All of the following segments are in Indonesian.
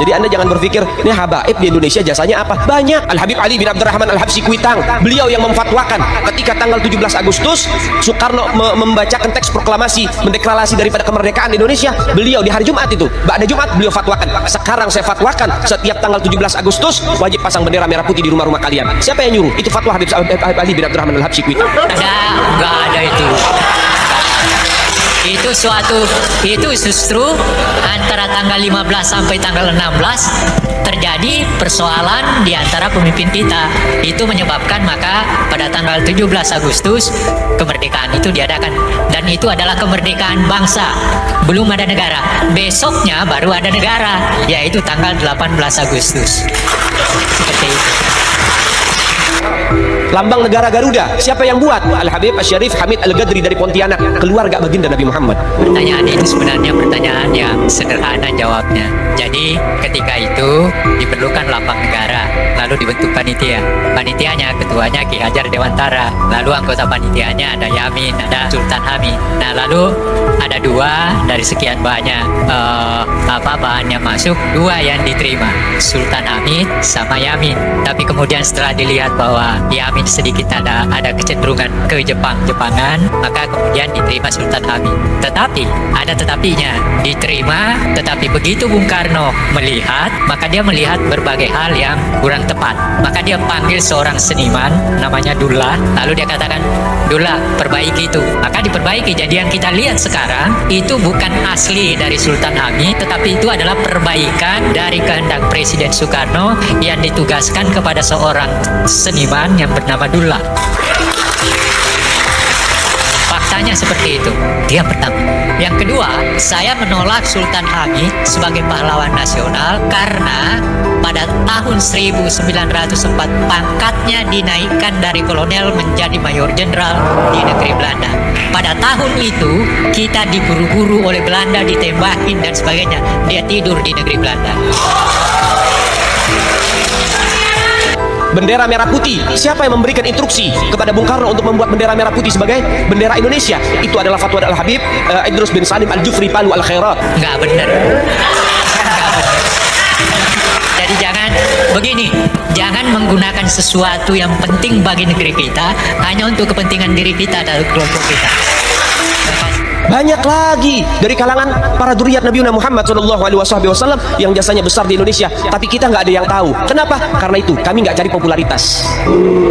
Jadi Anda jangan berpikir ini habaib di Indonesia jasanya apa? Banyak. Al-Habib Ali bin Abdurrahman Al-Habsyi Kuitang, beliau yang memfatwakan ketika tanggal 17 Agustus Soekarno membacakan teks proklamasi mendeklarasi daripada kemerdekaan Indonesia. Beliau di hari Jumat itu, ba'da Jumat beliau fatwakan, sekarang saya fatwakan setiap tanggal 17 Agustus wajib pasang bendera merah putih di rumah-rumah kalian. Siapa yang nyuruh? Itu fatwa Habib Ali bin Abdurrahman Al-Habsyi Kuitang. Enggak ada itu. Itu justru antara tanggal 15 sampai tanggal 16 terjadi persoalan di antara pemimpin kita. Itu menyebabkan maka pada tanggal 17 Agustus kemerdekaan itu diadakan, dan itu adalah kemerdekaan bangsa. Belum ada negara. Besoknya baru ada negara, yaitu tanggal 18 Agustus. Seperti itu. Lambang negara Garuda, siapa yang buat? Al-Habib Asy-Syarif Hamid Al-Ghadri dari Pontianak, keluarga baginda Nabi Muhammad. Pertanyaan itu sebenarnya pertanyaan yang sederhana jawabnya. Jadi ketika itu diperlukan lambang negara, lalu dibentuk panitia. Panitianya ketuanya Ki Hajar Dewantara, lalu anggota panitianya ada Yamin, ada Sultan Hamid. Nah lalu ada dua dari sekian banyak bahan yang masuk, dua yang diterima, Sultan Hamid sama Yamin. Tapi kemudian setelah dilihat bahwa Yamin sedikit ada kecenderungan ke Jepangan, maka kemudian diterima Sultan Hamid. Tetapi ada tetapinya, diterima, tetapi begitu Bung Karno melihat, maka dia melihat berbagai hal yang kurang tepat. Maka dia panggil seorang seniman namanya Dullah, lalu dia katakan, Dullah, perbaiki itu. Maka diperbaiki. Jadi yang kita lihat sekarang itu bukan asli dari Sultan Hamid, tetapi itu adalah perbaikan dari kehendak Presiden Soekarno yang ditugaskan kepada seorang seniman yang bernama Dullah. Faktanya seperti itu. Itu yang pertama. Yang kedua, saya menolak Sultan Hamid sebagai pahlawan nasional karena pada tahun 1904 pangkatnya dinaikkan dari kolonel menjadi mayor jenderal di negeri Belanda. Pada tahun itu kita diburu-buru oleh Belanda, ditembakin dan sebagainya. Dia tidur di negeri Belanda. Bendera merah putih, siapa yang memberikan instruksi kepada Bung Karno untuk membuat bendera merah putih sebagai bendera Indonesia? Itu adalah fatwa Al-Habib Idrus bin Salim Al-Jufri Palu Al-Khairat. Nggak benar. Jadi jangan menggunakan sesuatu yang penting bagi negeri kita hanya untuk kepentingan diri kita dan kelompok kita. Banyak lagi dari kalangan para dzurriyyat Nabi Muhammad SAW yang jasanya besar di Indonesia, tapi kita nggak ada yang tahu. Kenapa? Karena itu kami nggak cari popularitas,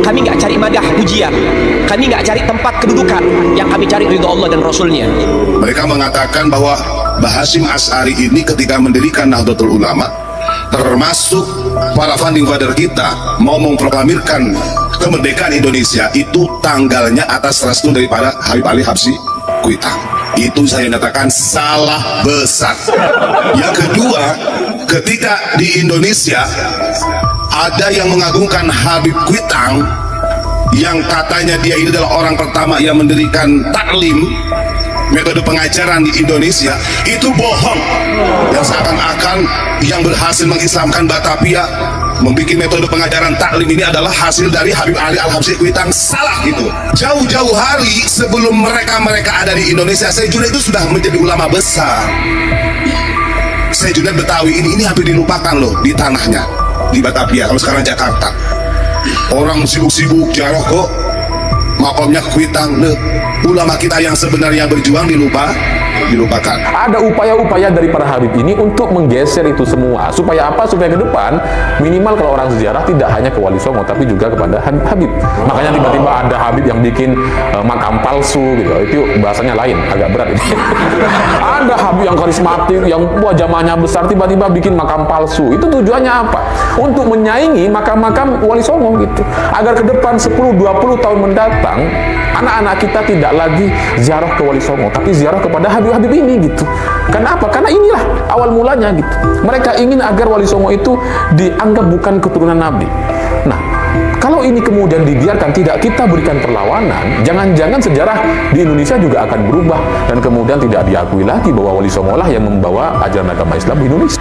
kami nggak cari madah pujian, kami nggak cari tempat kedudukan, yang kami cari ridho Allah dan Rasulnya. Mereka mengatakan bahwa Mbah Hasyim Asy'ari ini ketika mendirikan Nahdlatul Ulama, termasuk para founding father kita mau memproklamirkan kemerdekaan Indonesia, itu tanggalnya atas restu daripada Habib Ali Habsyi Kuitang. Itu saya nyatakan salah besar. Yang kedua, ketika di Indonesia ada yang mengagungkan Habib Kuitang, yang katanya dia ini adalah orang pertama yang mendirikan taklim, metode pengajaran di Indonesia, itu bohong. Yang seakan-akan yang berhasil mengislamkan Batavia, membuat metode pengajaran taklim ini adalah hasil dari Habib Ali Al-Habsyi Kuitang. Salah gitu. Jauh-jauh hari sebelum mereka ada di Indonesia, Syekh Junaid itu sudah menjadi ulama besar. Syekh Junaid Betawi ini hampir dilupakan loh di tanahnya, di Batavia. Kalau sekarang Jakarta, orang sibuk-sibuk jaroh kok makomnya Kuitang. Ulama kita yang sebenarnya berjuang dilupakan. Ada upaya-upaya dari para Habib ini untuk menggeser itu semua. Supaya apa? Supaya ke depan minimal kalau orang sejarah tidak hanya ke Wali Songo tapi juga kepada Habib. Makanya tiba-tiba ada Habib yang bikin makam palsu gitu. Itu bahasanya lain, agak berat itu. Ada Habib yang karismatik, yang jamaahnya besar, tiba-tiba bikin makam palsu. Itu tujuannya apa? Untuk menyaingi makam-makam Wali Songo gitu. Agar ke depan 10-20 tahun mendatang anak-anak kita tidak lagi ziarah ke Wali Songo tapi ziarah kepada Habib-Habib ini gitu. Kenapa? Karena inilah awal mulanya gitu. Mereka ingin agar Wali Songo itu dianggap bukan keturunan Nabi. Nah, kalau ini kemudian dibiarkan, tidak kita berikan perlawanan, jangan-jangan sejarah di Indonesia juga akan berubah dan kemudian tidak diakui lagi bahwa Wali Songo lah yang membawa ajaran agama Islam di Indonesia.